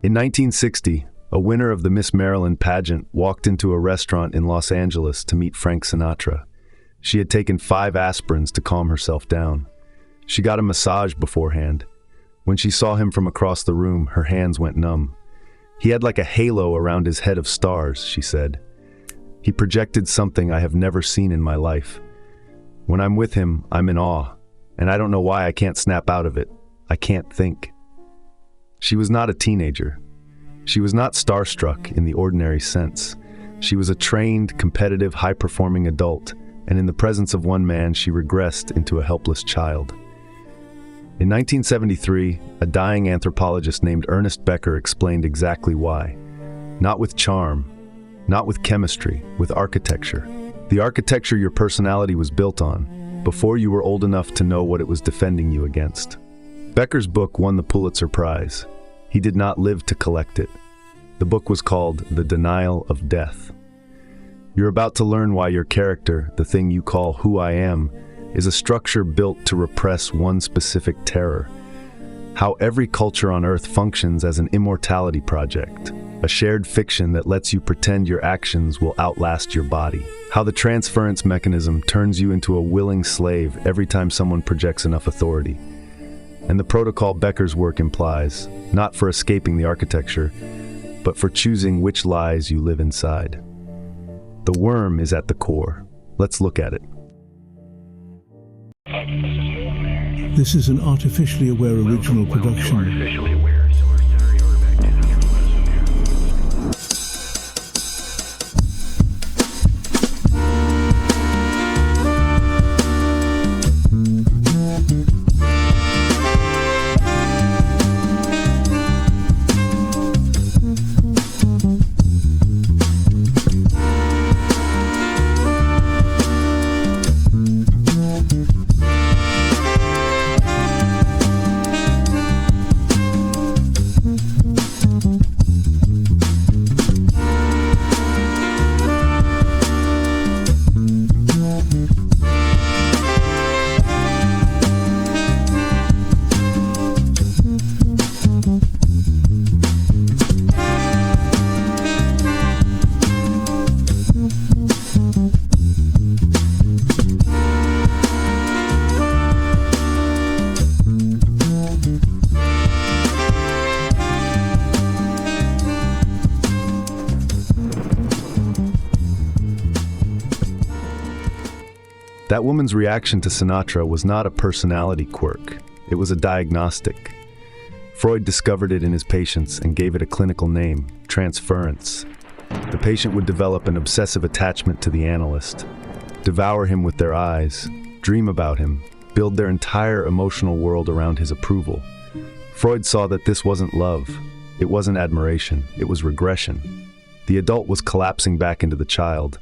In 1960, a winner of the Miss Maryland pageant walked into a restaurant in Los Angeles to meet Frank Sinatra. She had taken 5 aspirins to calm herself down. She got a massage beforehand. When she saw him from across the room, her hands went numb. He had like a halo around his head of stars, she said. He projected something I have never seen in my life. When I'm with him, I'm in awe, and I don't know why I can't snap out of it. I can't think. She was not a teenager. She was not starstruck in the ordinary sense. She was a trained, competitive, high-performing adult, and in the presence of one man, she regressed into a helpless child. In 1973, a dying anthropologist named Ernest Becker explained exactly why. Not with charm, not with chemistry, with architecture. The architecture your personality was built on, before you were old enough to know what it was defending you against. Becker's book won the Pulitzer Prize. He did not live to collect it. The book was called The Denial of Death. You're about to learn why your character, the thing you call who I am, is a structure built to repress one specific terror. How every culture on Earth functions as an immortality project, a shared fiction that lets you pretend your actions will outlast your body. How the transference mechanism turns you into a willing slave every time someone projects enough authority. And the protocol Becker's work implies, not for escaping the architecture, but for choosing which lies you live inside. The worm is at the core. Let's look at it. This is an artificially aware original production. That woman's reaction to Sinatra was not a personality quirk. It was a diagnostic. Freud discovered it in his patients and gave it a clinical name, transference. The patient would develop an obsessive attachment to the analyst, devour him with their eyes, dream about him, build their entire emotional world around his approval. Freud saw that this wasn't love. It wasn't admiration. It was regression. The adult was collapsing back into the child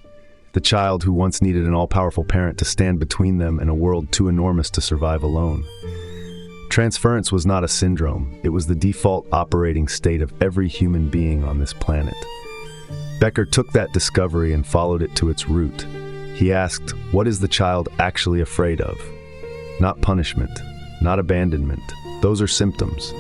who once needed an all-powerful parent to stand between them and a world too enormous to survive alone. Transference was not a syndrome. It was the default operating state of every human being on this planet. Becker took that discovery and followed it to its root. He asked, what is the child actually afraid of? Not punishment, not abandonment. Those are symptoms.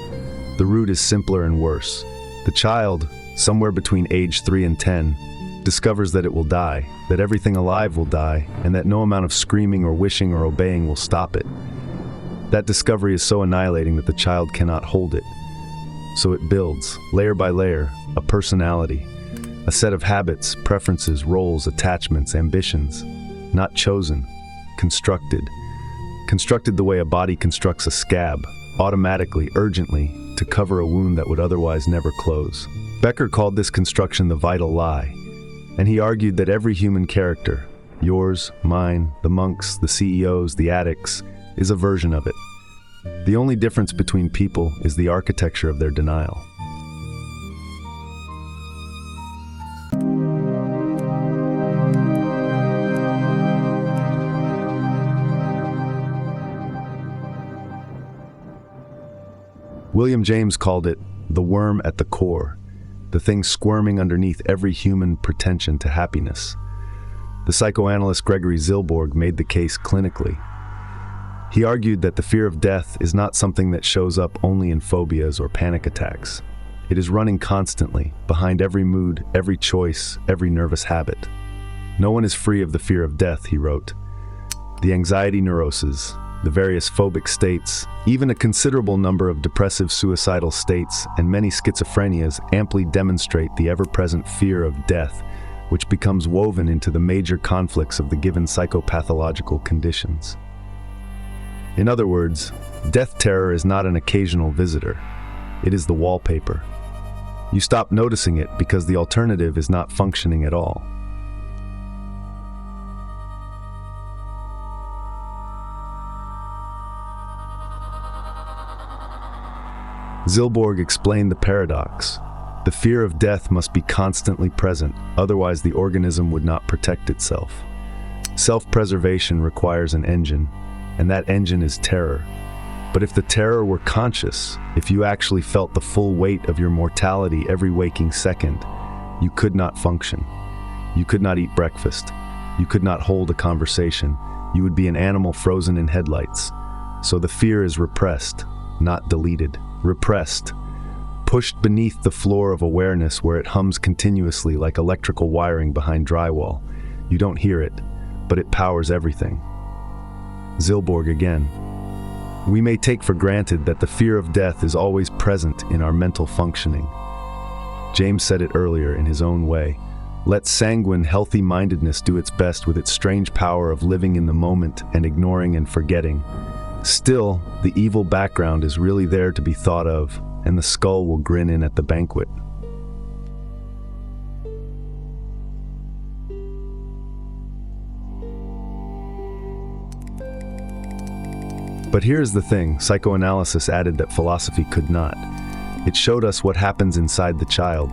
The root is simpler and worse. The child, somewhere between age 3 and 10, discovers that it will die, that everything alive will die, and that no amount of screaming or wishing or obeying will stop it. That discovery is so annihilating that the child cannot hold it. So it builds, layer by layer, a personality, a set of habits, preferences, roles, attachments, ambitions, not chosen, constructed. Constructed the way a body constructs a scab, automatically, urgently, to cover a wound that would otherwise never close. Becker called this construction the vital lie. And he argued that every human character, yours, mine, the monks, the CEOs, the addicts, is a version of it. The only difference between people is the architecture of their denial. William James called it the worm at the core, the thing squirming underneath every human pretension to happiness. The psychoanalyst Gregory Zilborg made the case clinically. He argued that the fear of death is not something that shows up only in phobias or panic attacks. It is running constantly, behind every mood, every choice, every nervous habit. No one is free of the fear of death, he wrote. The anxiety neuroses, the various phobic states, even a considerable number of depressive suicidal states, and many schizophrenias amply demonstrate the ever-present fear of death, which becomes woven into the major conflicts of the given psychopathological conditions. In other words, death terror is not an occasional visitor. It is the wallpaper. You stop noticing it because the alternative is not functioning at all. Zilborg explained the paradox. The fear of death must be constantly present, otherwise the organism would not protect itself. Self-preservation requires an engine, and that engine is terror. But if the terror were conscious, if you actually felt the full weight of your mortality every waking second, you could not function. You could not eat breakfast. You could not hold a conversation. You would be an animal frozen in headlights. So the fear is repressed, not deleted. Repressed, pushed beneath the floor of awareness where it hums continuously like electrical wiring behind drywall. You don't hear it, but it powers everything. Zilborg again. We may take for granted that the fear of death is always present in our mental functioning. James said it earlier in his own way. Let sanguine, healthy-mindedness do its best with its strange power of living in the moment and ignoring and forgetting. Still, the evil background is really there to be thought of, and the skull will grin in at the banquet. But here's the thing, psychoanalysis added that philosophy could not. It showed us what happens inside the child.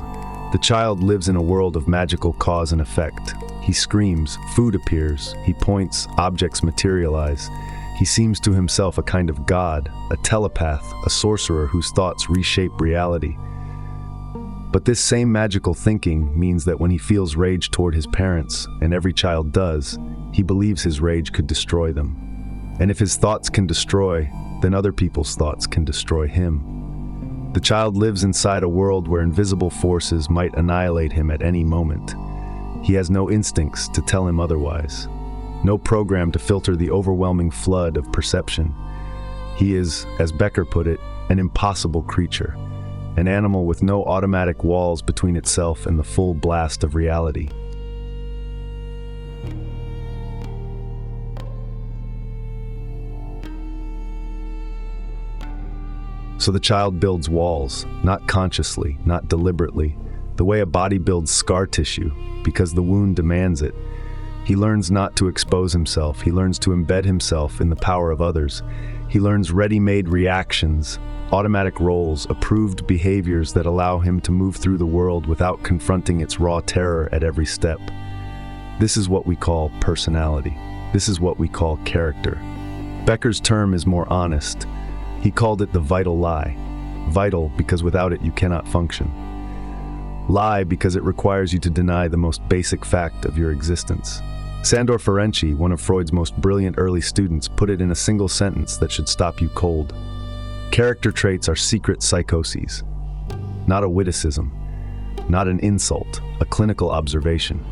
The child lives in a world of magical cause and effect. He screams, food appears, he points, objects materialize. He seems to himself a kind of god, a telepath, a sorcerer whose thoughts reshape reality. But this same magical thinking means that when he feels rage toward his parents, and every child does, he believes his rage could destroy them. And if his thoughts can destroy, then other people's thoughts can destroy him. The child lives inside a world where invisible forces might annihilate him at any moment. He has no instincts to tell him otherwise. No program to filter the overwhelming flood of perception. He is, as Becker put it, an impossible creature, an animal with no automatic walls between itself and the full blast of reality. So the child builds walls, not consciously, not deliberately, the way a body builds scar tissue, because the wound demands it. He learns not to expose himself. He learns to embed himself in the power of others. He learns ready-made reactions, automatic roles, approved behaviors that allow him to move through the world without confronting its raw terror at every step. This is what we call personality. This is what we call character. Becker's term is more honest. He called it the vital lie. Vital because without it you cannot function. Lie because it requires you to deny the most basic fact of your existence. Sandor Ferenczi, one of Freud's most brilliant early students, put it in a single sentence that should stop you cold. Character traits are secret psychoses. Not a witticism, not an insult, a clinical observation.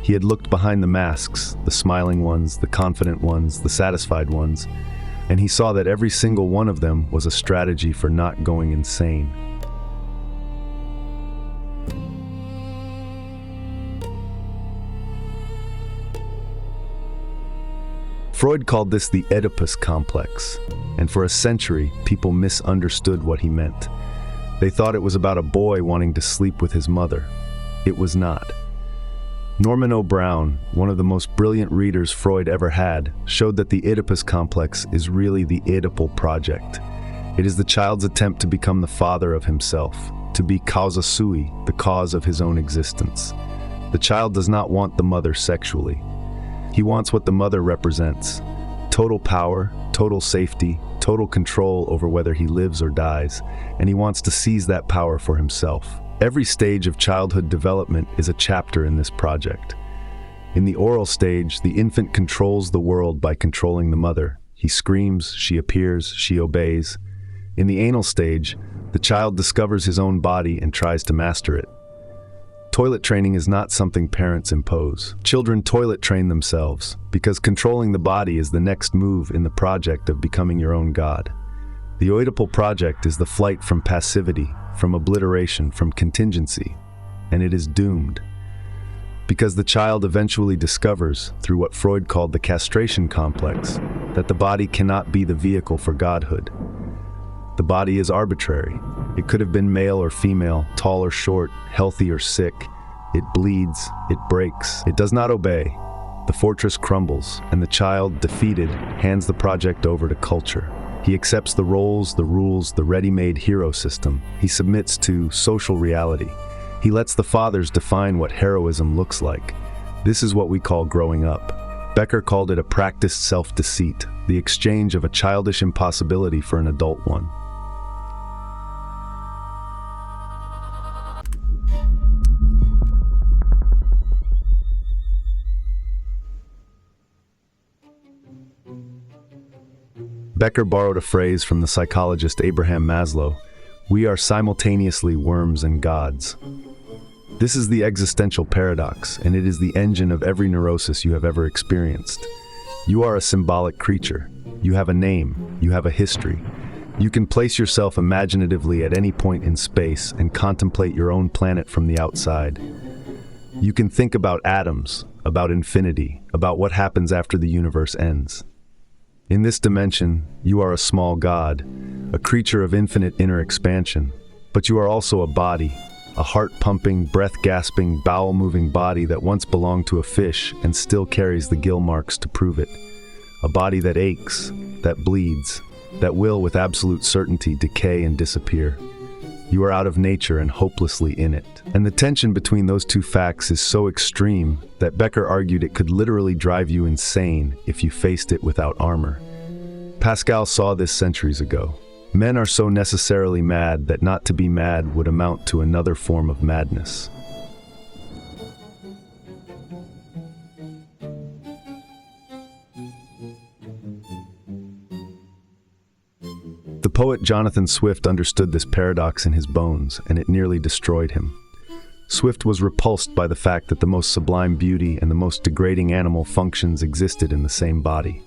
He had looked behind the masks, the smiling ones, the confident ones, the satisfied ones, and he saw that every single one of them was a strategy for not going insane. Freud called this the Oedipus complex, and for a century, people misunderstood what he meant. They thought it was about a boy wanting to sleep with his mother. It was not. Norman O. Brown, one of the most brilliant readers Freud ever had, showed that the Oedipus complex is really the Oedipal project. It is the child's attempt to become the father of himself, to be causa sui, the cause of his own existence. The child does not want the mother sexually. He wants what the mother represents: total power, total safety, total control over whether he lives or dies, and he wants to seize that power for himself. Every stage of childhood development is a chapter in this project. In the oral stage, the infant controls the world by controlling the mother. He screams, she appears, she obeys. In the anal stage, The child discovers his own body and tries to master it. Toilet training is not something parents impose. Children toilet train themselves because controlling the body is the next move in the project of becoming your own god. The Oedipal project is the flight from passivity, from obliteration, from contingency, and it is doomed. Because the child eventually discovers, through what Freud called the castration complex, that the body cannot be the vehicle for godhood. The body is arbitrary. It could have been male or female, tall or short, healthy or sick. It bleeds, it breaks, it does not obey. The fortress crumbles, and the child, defeated, hands the project over to culture. He accepts the roles, the rules, the ready-made hero system. He submits to social reality. He lets the fathers define what heroism looks like. This is what we call growing up. Becker called it a practiced self-deceit, the exchange of a childish impossibility for an adult one. Becker borrowed a phrase from the psychologist Abraham Maslow: "We are simultaneously worms and gods." This is the existential paradox, and it is the engine of every neurosis you have ever experienced. You are a symbolic creature. You have a name. You have a history. You can place yourself imaginatively at any point in space and contemplate your own planet from the outside. You can think about atoms, about infinity, about what happens after the universe ends. In this dimension, you are a small god, a creature of infinite inner expansion, but you are also a body, a heart-pumping, breath-gasping, bowel-moving body that once belonged to a fish and still carries the gill marks to prove it. A body that aches, that bleeds, that will with absolute certainty decay and disappear. You are out of nature and hopelessly in it. And the tension between those two facts is so extreme that Becker argued it could literally drive you insane if you faced it without armor. Pascal saw this centuries ago. Men are so necessarily mad that not to be mad would amount to another form of madness. The poet Jonathan Swift understood this paradox in his bones, and it nearly destroyed him. Swift was repulsed by the fact that the most sublime beauty and the most degrading animal functions existed in the same body.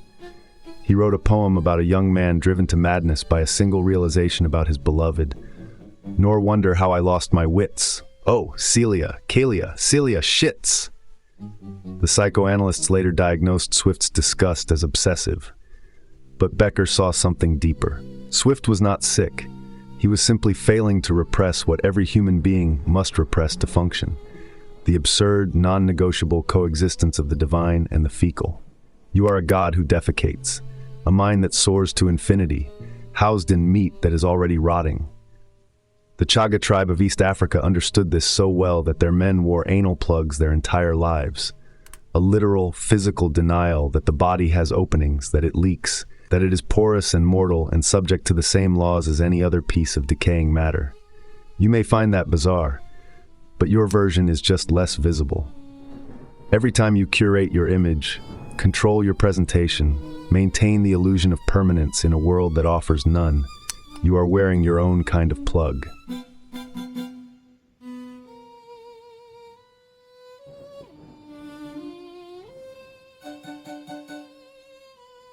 He wrote a poem about a young man driven to madness by a single realization about his beloved. "Nor wonder how I lost my wits. Oh, Celia, shits!" The psychoanalysts later diagnosed Swift's disgust as obsessive. But Becker saw something deeper. Swift was not sick. He was simply failing to repress what every human being must repress to function: the absurd, non-negotiable coexistence of the divine and the fecal. You are a god who defecates, a mind that soars to infinity, housed in meat that is already rotting. The Chaga tribe of East Africa understood this so well that their men wore anal plugs their entire lives, a literal, physical denial that the body has openings, that it leaks, that it is porous and mortal and subject to the same laws as any other piece of decaying matter. You may find that bizarre, but your version is just less visible. Every time you curate your image, control your presentation, maintain the illusion of permanence in a world that offers none, you are wearing your own kind of plug.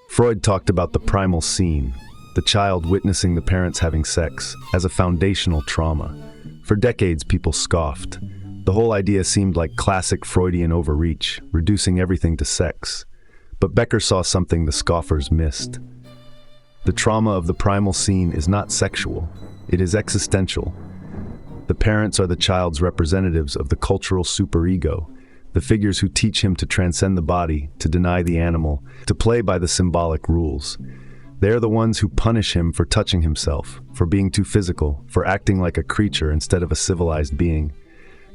Freud talked about the primal scene, the child witnessing the parents having sex, as a foundational trauma. For decades, people scoffed. The whole idea seemed like classic Freudian overreach, reducing everything to sex. But Becker saw something the scoffers missed. The trauma of the primal scene is not sexual, it is existential. The parents are the child's representatives of the cultural superego, the figures who teach him to transcend the body, to deny the animal, to play by the symbolic rules. They are the ones who punish him for touching himself, for being too physical, for acting like a creature instead of a civilized being.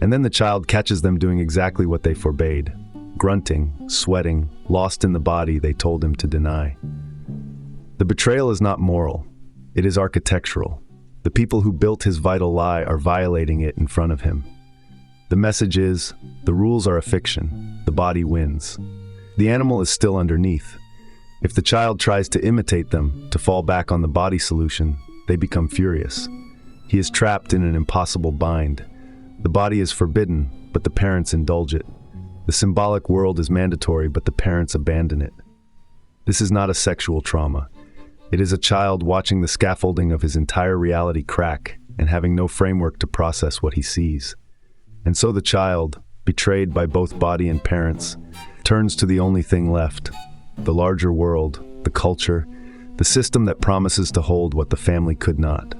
And then the child catches them doing exactly what they forbade, grunting, sweating, lost in the body they told him to deny. The betrayal is not moral, it is architectural. The people who built his vital lie are violating it in front of him. The message is, the rules are a fiction, the body wins. The animal is still underneath. If the child tries to imitate them, to fall back on the body solution, they become furious. He is trapped in an impossible bind. The body is forbidden, but the parents indulge it. The symbolic world is mandatory, but the parents abandon it. This is not a sexual trauma. It is a child watching the scaffolding of his entire reality crack and having no framework to process what he sees. And so the child, betrayed by both body and parents, turns to the only thing left: the larger world, the culture, the system that promises to hold what the family could not.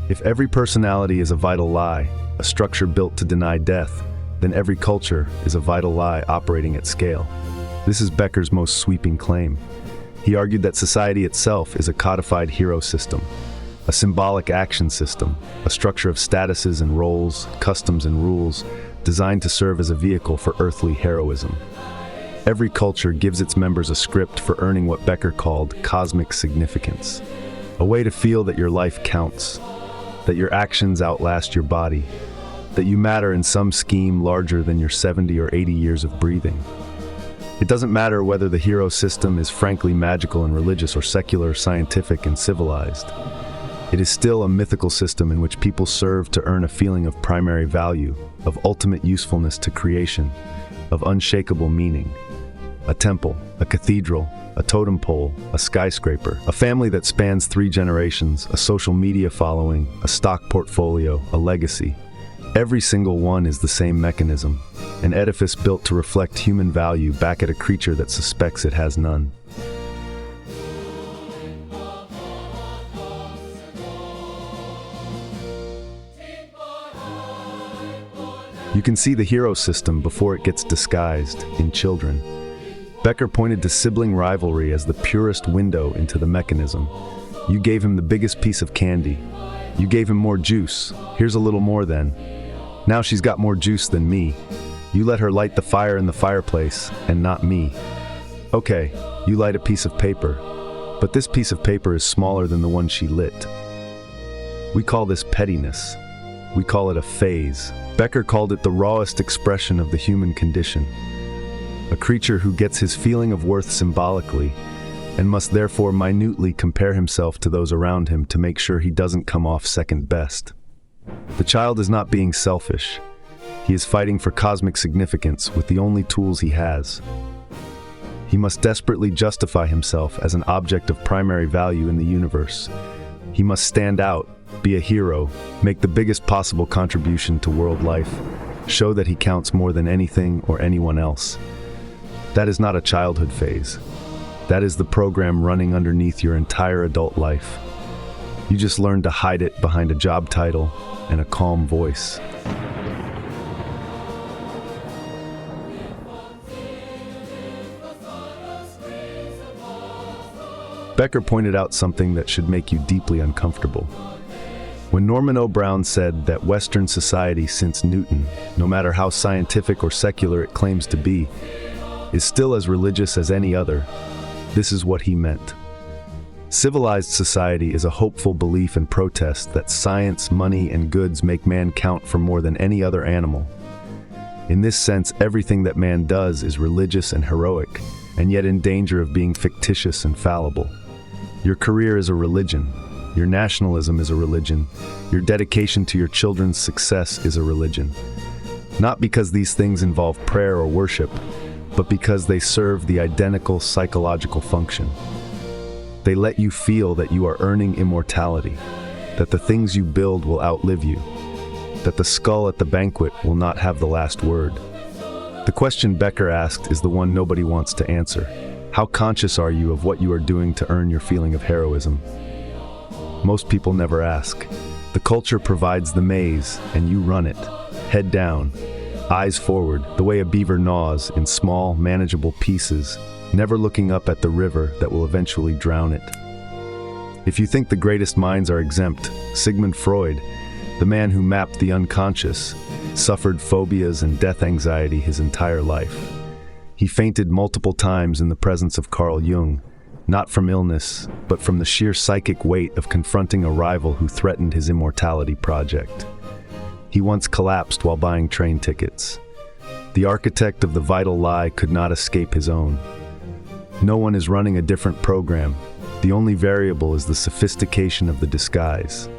If every personality is a vital lie, a structure built to deny death, then every culture is a vital lie operating at scale. This is Becker's most sweeping claim. He argued that society itself is a codified hero system, a symbolic action system, a structure of statuses and roles, customs and rules, designed to serve as a vehicle for earthly heroism. Every culture gives its members a script for earning what Becker called cosmic significance, a way to feel that your life counts, that your actions outlast your body, that you matter in some scheme larger than your 70 or 80 years of breathing. It doesn't matter whether the hero system is frankly magical and religious or secular, scientific and civilized. It is still a mythical system in which people serve to earn a feeling of primary value, of ultimate usefulness to creation, of unshakable meaning. A temple, a cathedral, a totem pole, a skyscraper, a family that spans 3 generations, a social media following, a stock portfolio, a legacy. Every single one is the same mechanism, an edifice built to reflect human value back at a creature that suspects it has none. You can see the hero system before it gets disguised in children. Becker pointed to sibling rivalry as the purest window into the mechanism. You gave him the biggest piece of candy. You gave him more juice. Here's a little more then. Now she's got more juice than me. You let her light the fire in the fireplace, and not me. Okay, you light a piece of paper, but this piece of paper is smaller than the one she lit. We call this pettiness. We call it a phase. Becker called it the rawest expression of the human condition. A creature who gets his feeling of worth symbolically and must therefore minutely compare himself to those around him to make sure he doesn't come off second best. The child is not being selfish. He is fighting for cosmic significance with the only tools he has. He must desperately justify himself as an object of primary value in the universe. He must stand out, be a hero, make the biggest possible contribution to world life, show that he counts more than anything or anyone else. That is not a childhood phase. That is the program running underneath your entire adult life. You just learn to hide it behind a job title and a calm voice. Becker pointed out something that should make you deeply uncomfortable. When Norman O. Brown said that Western society since Newton, no matter how scientific or secular it claims to be, is still as religious as any other, this is what he meant. Civilized society is a hopeful belief and protest that science, money, and goods make man count for more than any other animal. In this sense, everything that man does is religious and heroic, and yet in danger of being fictitious and fallible. Your career is a religion. Your nationalism is a religion. Your dedication to your children's success is a religion. Not because these things involve prayer or worship, but because they serve the identical psychological function. They let you feel that you are earning immortality, that the things you build will outlive you, that the skull at the banquet will not have the last word. The question Becker asked is the one nobody wants to answer. How conscious are you of what you are doing to earn your feeling of heroism? Most people never ask. The culture provides the maze, and you run it, head down, eyes forward, the way a beaver gnaws in small, manageable pieces, never looking up at the river that will eventually drown it. If you think the greatest minds are exempt, Sigmund Freud, the man who mapped the unconscious, suffered phobias and death anxiety his entire life. He fainted multiple times in the presence of Carl Jung, not from illness, but from the sheer psychic weight of confronting a rival who threatened his immortality project. He once collapsed while buying train tickets. The architect of the vital lie could not escape his own. No one is running a different program. The only variable is the sophistication of the disguise.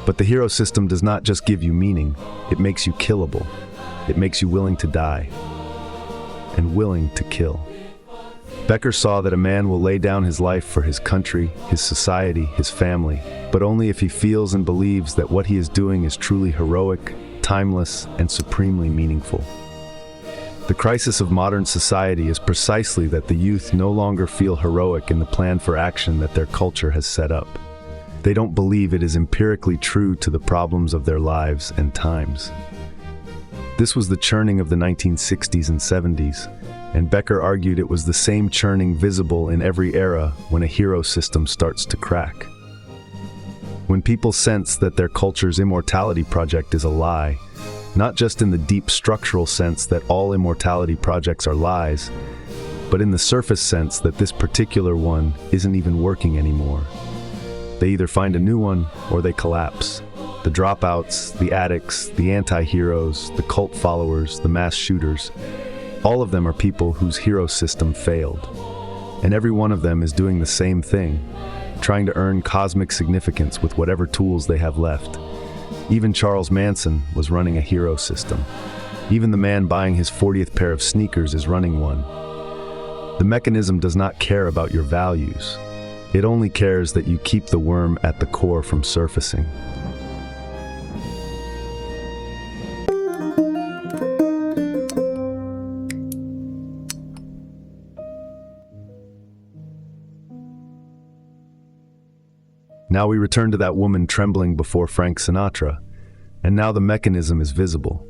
But the hero system does not just give you meaning, it makes you killable. It makes you willing to die and willing to kill. Becker saw that a man will lay down his life for his country, his society, his family, but only if he feels and believes that what he is doing is truly heroic, timeless, and supremely meaningful. The crisis of modern society is precisely that the youth no longer feel heroic in the plan for action that their culture has set up. They don't believe it is empirically true to the problems of their lives and times. This was the churning of the 1960s and 70s, and Becker argued it was the same churning visible in every era when a hero system starts to crack. When people sense that their culture's immortality project is a lie, not just in the deep structural sense that all immortality projects are lies, but in the surface sense that this particular one isn't even working anymore. They either find a new one or they collapse. The dropouts, the addicts, the anti-heroes, the cult followers, the mass shooters, all of them are people whose hero system failed. And every one of them is doing the same thing, trying to earn cosmic significance with whatever tools they have left. Even Charles Manson was running a hero system. Even the man buying his 40th pair of sneakers is running one. The mechanism does not care about your values. It only cares that you keep the worm at the core from surfacing. Now we return to that woman trembling before Frank Sinatra, and now the mechanism is visible.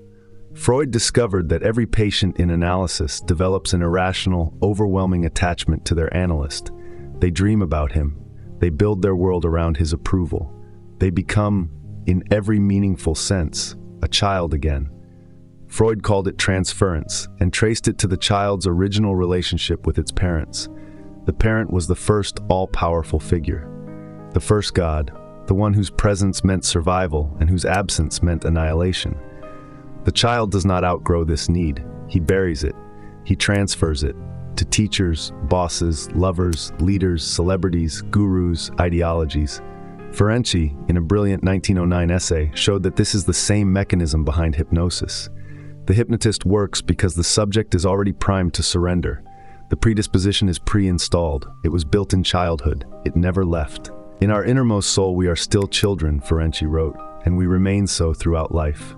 Freud discovered that every patient in analysis develops an irrational, overwhelming attachment to their analyst. They dream about him. They build their world around his approval. They become, in every meaningful sense, a child again. Freud called it transference and traced it to the child's original relationship with its parents. The parent was the first all-powerful figure, the first God, the one whose presence meant survival and whose absence meant annihilation. The child does not outgrow this need. He buries it. He transfers it to teachers, bosses, lovers, leaders, celebrities, gurus, ideologies. Ferenczi, in a brilliant 1909 essay, showed that this is the same mechanism behind hypnosis. The hypnotist works because the subject is already primed to surrender. The predisposition is pre-installed. It was built in childhood. It never left. In our innermost soul, we are still children, Ferenczi wrote, and we remain so throughout life.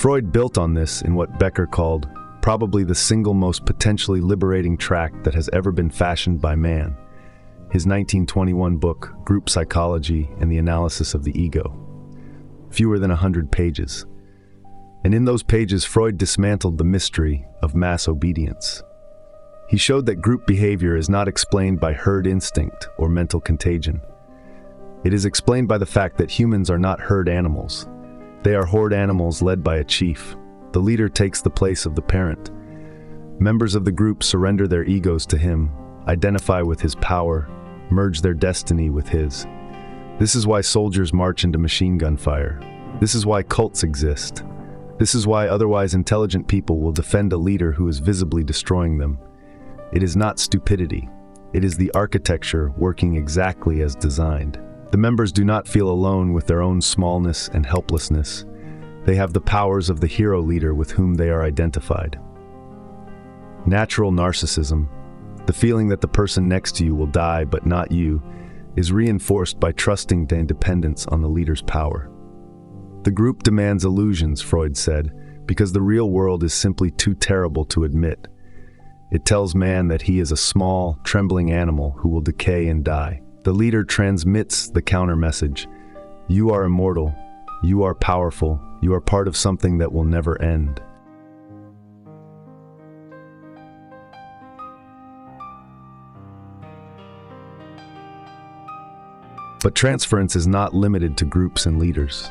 Freud built on this in what Becker called probably the single most potentially liberating tract that has ever been fashioned by man, his 1921 book, Group Psychology and the Analysis of the Ego. Fewer than 100 pages. And in those pages, Freud dismantled the mystery of mass obedience. He showed that group behavior is not explained by herd instinct or mental contagion. It is explained by the fact that humans are not herd animals. They are horde animals led by a chief. The leader takes the place of the parent. Members of the group surrender their egos to him, identify with his power, merge their destiny with his. This is why soldiers march into machine gun fire. This is why cults exist. This is why otherwise intelligent people will defend a leader who is visibly destroying them. It is not stupidity. It is the architecture working exactly as designed. The members do not feel alone with their own smallness and helplessness. They have the powers of the hero leader with whom they are identified. Natural narcissism, the feeling that the person next to you will die but not you, is reinforced by trusting the independence on the leader's power. The group demands illusions, Freud said, because the real world is simply too terrible to admit. It tells man that he is a small, trembling animal who will decay and die. The leader transmits the counter message. You are immortal. You are powerful. You are part of something that will never end. But transference is not limited to groups and leaders.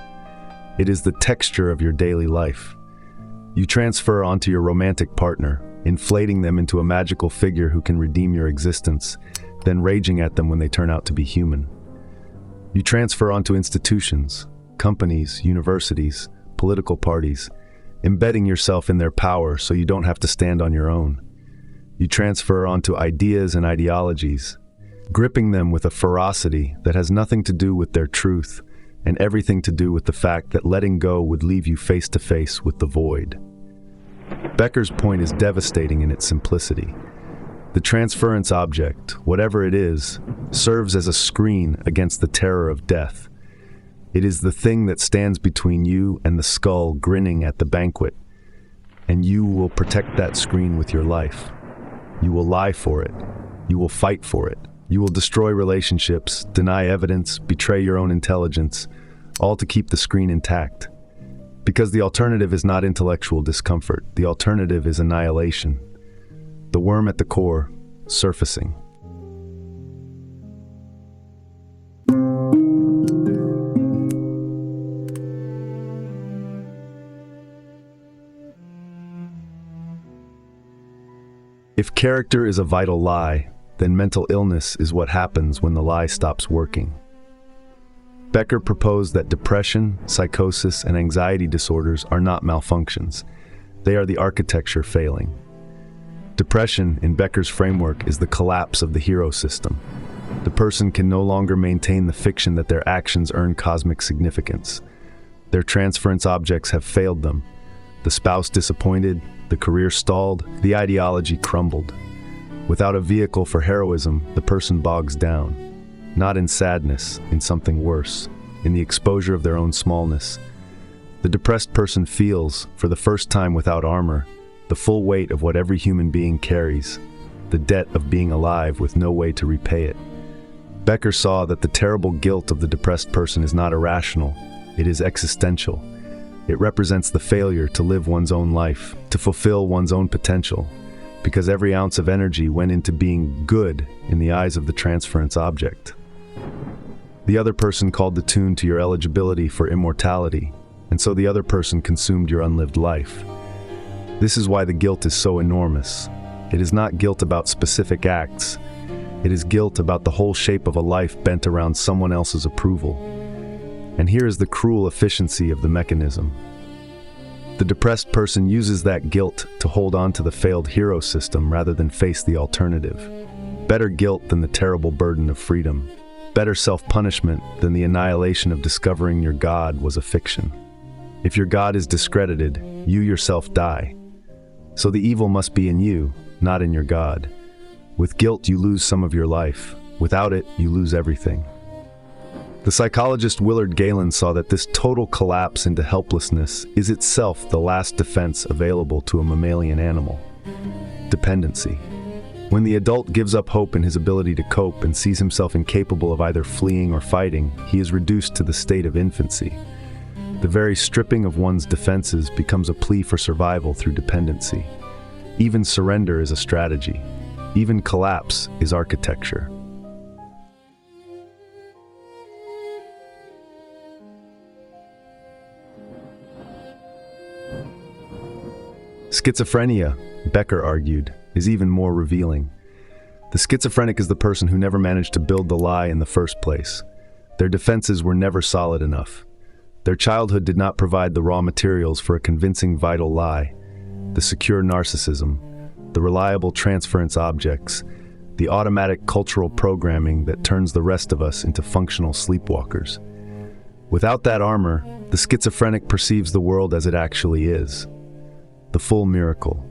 It is the texture of your daily life. You transfer onto your romantic partner, inflating them into a magical figure who can redeem your existence, then raging at them when they turn out to be human. You transfer onto institutions, companies, universities, political parties, embedding yourself in their power so you don't have to stand on your own. You transfer onto ideas and ideologies, gripping them with a ferocity that has nothing to do with their truth and everything to do with the fact that letting go would leave you face to face with the void. Becker's point is devastating in its simplicity. The transference object, whatever it is, serves as a screen against the terror of death. It is the thing that stands between you and the skull grinning at the banquet, and you will protect that screen with your life. You will lie for it. You will fight for it. You will destroy relationships, deny evidence, betray your own intelligence, all to keep the screen intact. Because the alternative is not intellectual discomfort. The alternative is annihilation. The worm at the core, surfacing. If character is a vital lie, then mental illness is what happens when the lie stops working. Becker proposed that depression, psychosis, and anxiety disorders are not malfunctions. They are the architecture failing. Depression, in Becker's framework, is the collapse of the hero system. The person can no longer maintain the fiction that their actions earn cosmic significance. Their transference objects have failed them. The spouse disappointed, the career stalled, the ideology crumbled. Without a vehicle for heroism, the person bogs down. Not in sadness, in something worse, in the exposure of their own smallness. The depressed person feels, for the first time without armor, the full weight of what every human being carries, the debt of being alive with no way to repay it. Becker saw that the terrible guilt of the depressed person is not irrational, it is existential. It represents the failure to live one's own life, to fulfill one's own potential, because every ounce of energy went into being good in the eyes of the transference object. The other person called the tune to your eligibility for immortality, and so the other person consumed your unlived life. This is why the guilt is so enormous. It is not guilt about specific acts. It is guilt about the whole shape of a life bent around someone else's approval. And here is the cruel efficiency of the mechanism. The depressed person uses that guilt to hold on to the failed hero system rather than face the alternative. Better guilt than the terrible burden of freedom. Better self-punishment than the annihilation of discovering your God was a fiction. If your God is discredited, you yourself die. So the evil must be in you, not in your God. With guilt, you lose some of your life. Without it, you lose everything. The psychologist Willard Galen saw that this total collapse into helplessness is itself the last defense available to a mammalian animal. Dependency. When the adult gives up hope in his ability to cope and sees himself incapable of either fleeing or fighting, he is reduced to the state of infancy. The very stripping of one's defenses becomes a plea for survival through dependency. Even surrender is a strategy. Even collapse is architecture. Schizophrenia, Becker argued, is even more revealing. The schizophrenic is the person who never managed to build the lie in the first place. Their defenses were never solid enough. Their childhood did not provide the raw materials for a convincing vital lie, the secure narcissism, the reliable transference objects, the automatic cultural programming that turns the rest of us into functional sleepwalkers. Without that armor, the schizophrenic perceives the world as it actually is. The full miracle,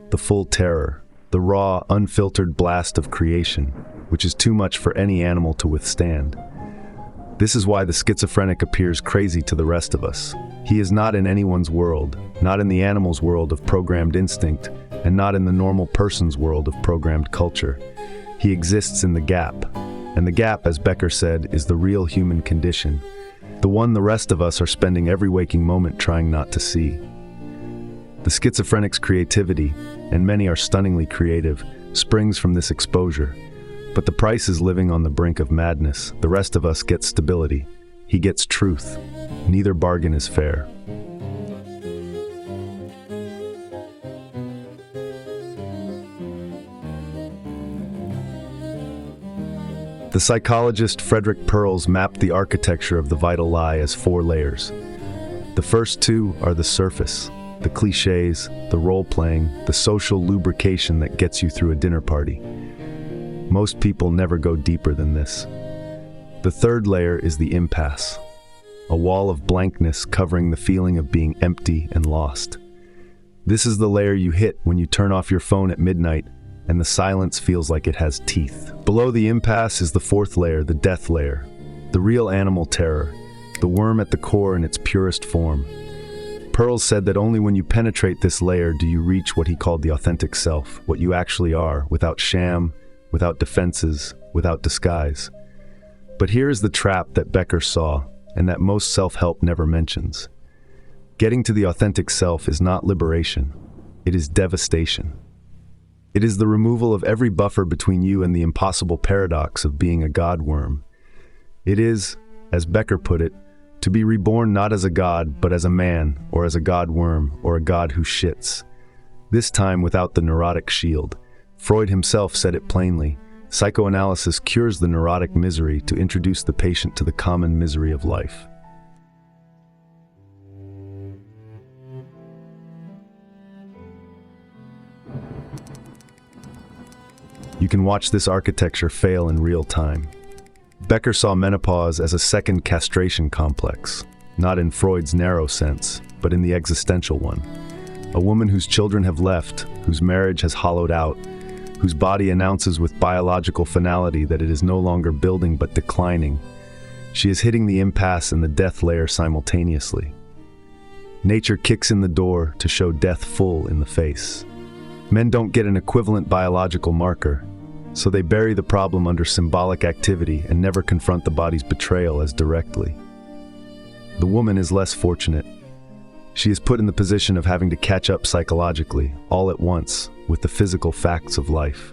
the full terror, the raw, unfiltered blast of creation, which is too much for any animal to withstand. This is why the schizophrenic appears crazy to the rest of us. He is not in anyone's world, not in the animal's world of programmed instinct, and not in the normal person's world of programmed culture. He exists in the gap, and the gap, as Becker said, is the real human condition, the one the rest of us are spending every waking moment trying not to see. The schizophrenic's creativity, and many are stunningly creative, springs from this exposure. But the price is living on the brink of madness. The rest of us get stability. He gets truth. Neither bargain is fair. The psychologist Frederick Perls mapped the architecture of the vital lie as 4 layers. The first 2 are the surface, the cliches, the role-playing, the social lubrication that gets you through a dinner party. Most people never go deeper than this. The third layer is the impasse, a wall of blankness covering the feeling of being empty and lost. This is the layer you hit when you turn off your phone at midnight and the silence feels like it has teeth. Below the impasse is the 4th layer, the death layer, the real animal terror, the worm at the core in its purest form. Perls said that only when you penetrate this layer do you reach what he called the authentic self, what you actually are, without sham, without defenses, without disguise. But here is the trap that Becker saw, and that most self-help never mentions. Getting to the authentic self is not liberation, it is devastation. It is the removal of every buffer between you and the impossible paradox of being a god worm. It is, as Becker put it, to be reborn not as a god, but as a man, or as a god worm, or a god who shits. This time without the neurotic shield. Freud himself said it plainly. Psychoanalysis cures the neurotic misery to introduce the patient to the common misery of life. You can watch this architecture fail in real time. Becker saw menopause as a second castration complex, not in Freud's narrow sense, but in the existential one. A woman whose children have left, whose marriage has hollowed out, whose body announces with biological finality that it is no longer building but declining. She is hitting the impasse and the death layer simultaneously. Nature kicks in the door to show death full in the face. Men don't get an equivalent biological marker, so they bury the problem under symbolic activity and never confront the body's betrayal as directly. The woman is less fortunate. She is put in the position of having to catch up psychologically, all at once, with the physical facts of life.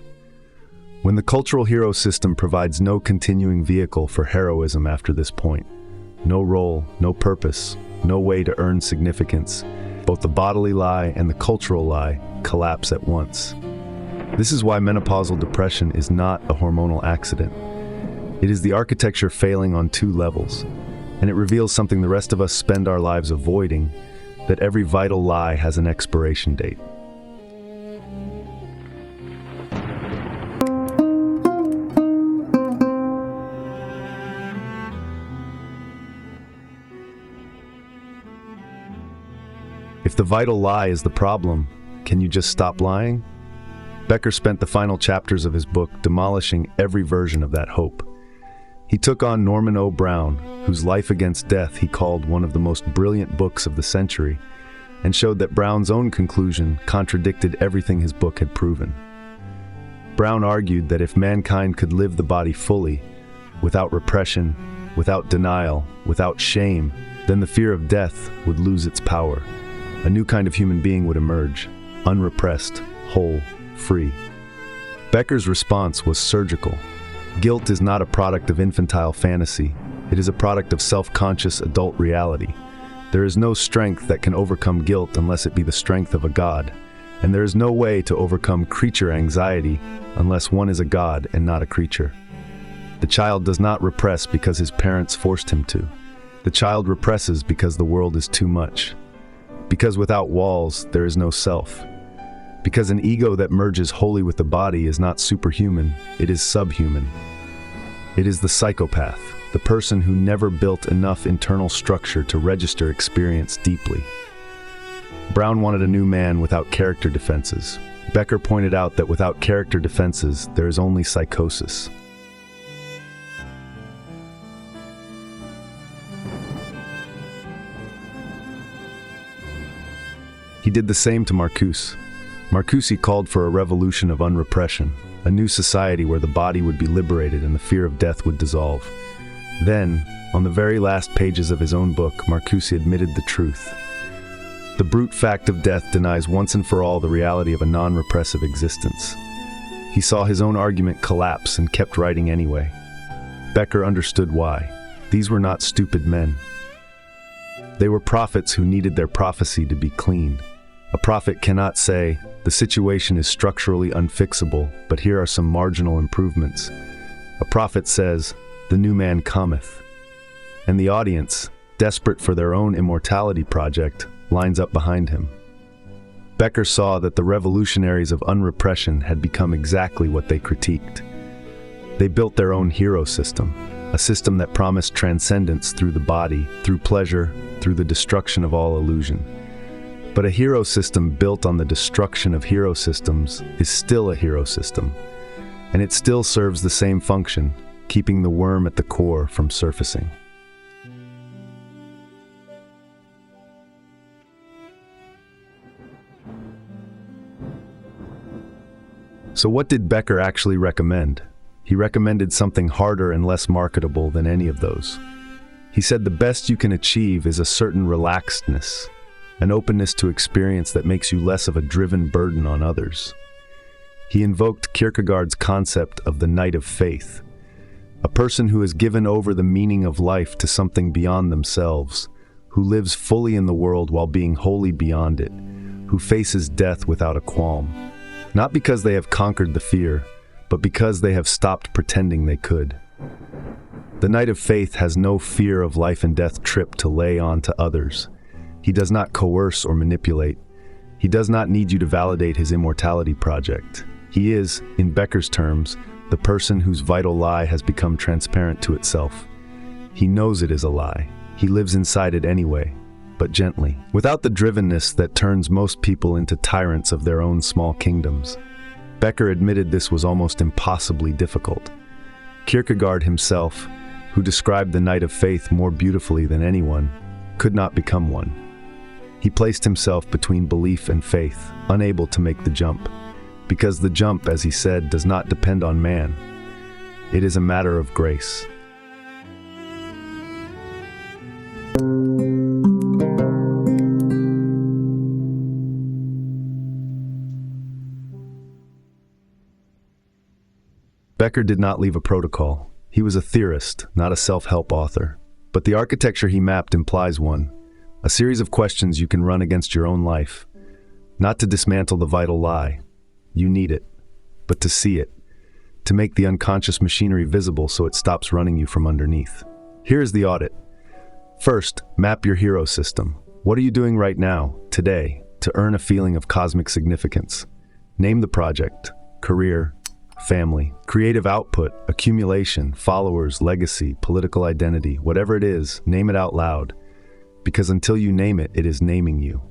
When the cultural hero system provides no continuing vehicle for heroism after this point, no role, no purpose, no way to earn significance, both the bodily lie and the cultural lie collapse at once. This is why menopausal depression is not a hormonal accident. It is the architecture failing on 2 levels, and it reveals something the rest of us spend our lives avoiding, that every vital lie has an expiration date. If the vital lie is the problem, can you just stop lying? Becker spent the final chapters of his book demolishing every version of that hope. He took on Norman O. Brown, whose Life Against Death he called one of the most brilliant books of the century, and showed that Brown's own conclusion contradicted everything his book had proven. Brown argued that if mankind could live the body fully, without repression, without denial, without shame, then the fear of death would lose its power. A new kind of human being would emerge, unrepressed, whole, free. Becker's response was surgical. Guilt is not a product of infantile fantasy. It is a product of self-conscious adult reality. There is no strength that can overcome guilt unless it be the strength of a god. And there is no way to overcome creature anxiety unless one is a god and not a creature. The child does not repress because his parents forced him to. The child represses because the world is too much. Because without walls, there is no self. Because an ego that merges wholly with the body is not superhuman, it is subhuman. It is the psychopath, the person who never built enough internal structure to register experience deeply. Brown wanted a new man without character defenses. Becker pointed out that without character defenses, there is only psychosis. He did the same to Marcuse. Marcuse called for a revolution of unrepression, a new society where the body would be liberated and the fear of death would dissolve. Then, on the very last pages of his own book, Marcuse admitted the truth. The brute fact of death denies once and for all the reality of a non-repressive existence. He saw his own argument collapse and kept writing anyway. Becker understood why. These were not stupid men. They were prophets who needed their prophecy to be clean. A prophet cannot say, "The situation is structurally unfixable, but here are some marginal improvements." A prophet says, "The new man cometh." And the audience, desperate for their own immortality project, lines up behind him. Becker saw that the revolutionaries of unrepression had become exactly what they critiqued. They built their own hero system, a system that promised transcendence through the body, through pleasure, through the destruction of all illusion. But a hero system built on the destruction of hero systems is still a hero system, and it still serves the same function, keeping the worm at the core from surfacing. So what did Becker actually recommend? He recommended something harder and less marketable than any of those. He said the best you can achieve is a certain relaxedness, an openness to experience that makes you less of a driven burden on others. He invoked Kierkegaard's concept of the knight of faith, a person who has given over the meaning of life to something beyond themselves, who lives fully in the world while being wholly beyond it, who faces death without a qualm, not because they have conquered the fear, but because they have stopped pretending they could. The knight of faith has no fear of life and death trip to lay on to others. He does not coerce or manipulate. He does not need you to validate his immortality project. He is, in Becker's terms, the person whose vital lie has become transparent to itself. He knows it is a lie. He lives inside it anyway, but gently, without the drivenness that turns most people into tyrants of their own small kingdoms. Becker admitted this was almost impossibly difficult. Kierkegaard himself, who described the knight of faith more beautifully than anyone, could not become one. He placed himself between belief and faith, unable to make the jump, because the jump, as he said, does not depend on man. It is a matter of grace. Becker did not leave a protocol. He was a theorist, not a self-help author. But the architecture he mapped implies one, a series of questions you can run against your own life, not to dismantle the vital lie. You need it, but to see it, to make the unconscious machinery visible so it stops running you from underneath. Here is the audit. First, map your hero system. What are you doing right now, today, to earn a feeling of cosmic significance? Name the project, career, family, creative output, accumulation, followers, legacy, political identity, whatever it is, name it out loud. Because until you name it, it is naming you.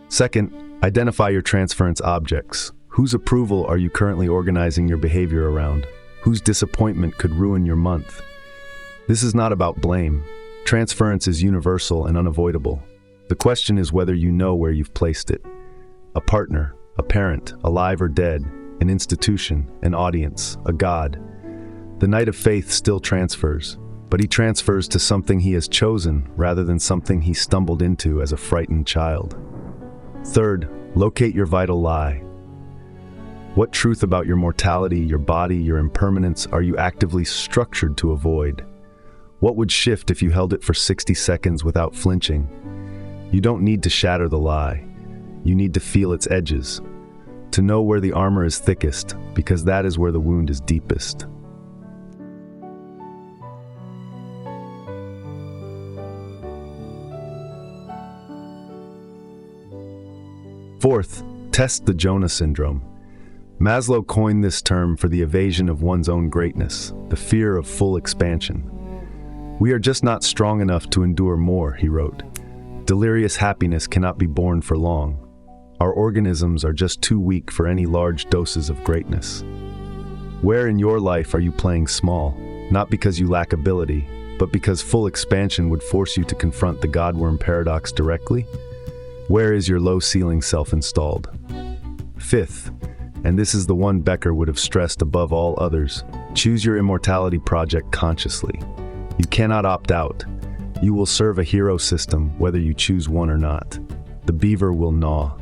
Second, identify your transference objects. Whose approval are you currently organizing your behavior around? Whose disappointment could ruin your month? This is not about blame. Transference is universal and unavoidable. The question is whether you know where you've placed it. A partner, a parent, alive or dead, an institution, an audience, a god. The knight of faith still transfers, but he transfers to something he has chosen rather than something he stumbled into as a frightened child. Third, locate your vital lie. What truth about your mortality, your body, your impermanence are you actively structured to avoid? What would shift if you held it for 60 seconds without flinching? You don't need to shatter the lie. You need to feel its edges, to know where the armor is thickest, because that is where the wound is deepest. Fourth, test the Jonah syndrome. Maslow coined this term for the evasion of one's own greatness, the fear of full expansion. We are just not strong enough to endure more, he wrote. Delirious happiness cannot be borne for long. Our organisms are just too weak for any large doses of greatness. Where in your life are you playing small? Not because you lack ability, but because full expansion would force you to confront the Godworm paradox directly? Where is your low ceiling self-installed? Fifth, and this is the one Becker would have stressed above all others, choose your immortality project consciously. You cannot opt out. You will serve a hero system whether you choose one or not. The beaver will gnaw.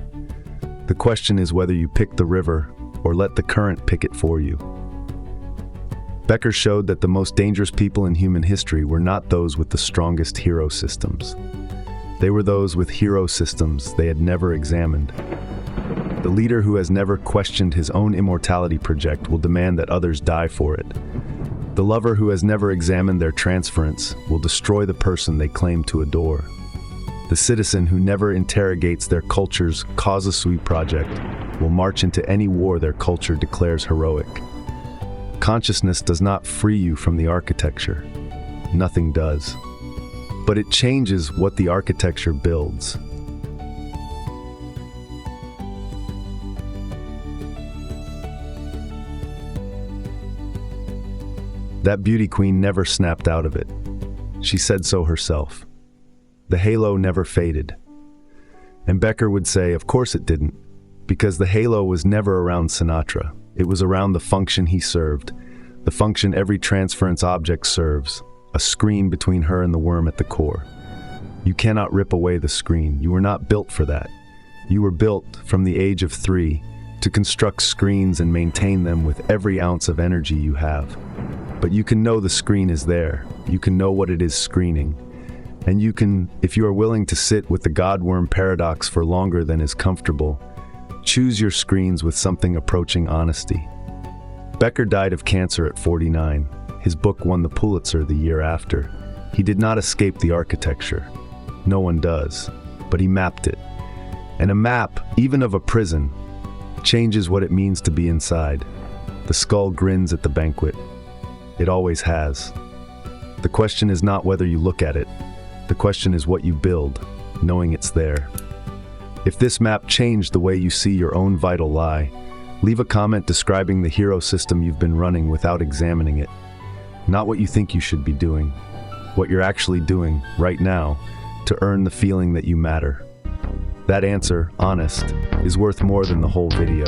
The question is whether you pick the river or let the current pick it for you. Becker showed that the most dangerous people in human history were not those with the strongest hero systems. They were those with hero systems they had never examined. The leader who has never questioned his own immortality project will demand that others die for it. The lover who has never examined their transference will destroy the person they claim to adore. The citizen who never interrogates their culture's cause sui project will march into any war their culture declares heroic. Consciousness does not free you from the architecture. Nothing does. But it changes what the architecture builds. That beauty queen never snapped out of it. She said so herself. The halo never faded. And Becker would say, of course it didn't, because the halo was never around Sinatra. It was around the function he served, the function every transference object serves, a screen between her and the worm at the core. You cannot rip away the screen. You were not built for that. You were built from the age of 3 to construct screens and maintain them with every ounce of energy you have. But you can know the screen is there. You can know what it is screening. And you can, if you are willing to sit with the Godworm paradox for longer than is comfortable, choose your screens with something approaching honesty. Becker died of cancer at 49. His book won the Pulitzer the year after. He did not escape the architecture. No one does. But he mapped it. And a map, even of a prison, changes what it means to be inside. The skull grins at the banquet. It always has. The question is not whether you look at it. The question is what you build, knowing it's there. If this map changed the way you see your own vital lie, leave a comment describing the hero system you've been running without examining it. Not what you think you should be doing, what you're actually doing right now to earn the feeling that you matter. That answer, honest, is worth more than the whole video.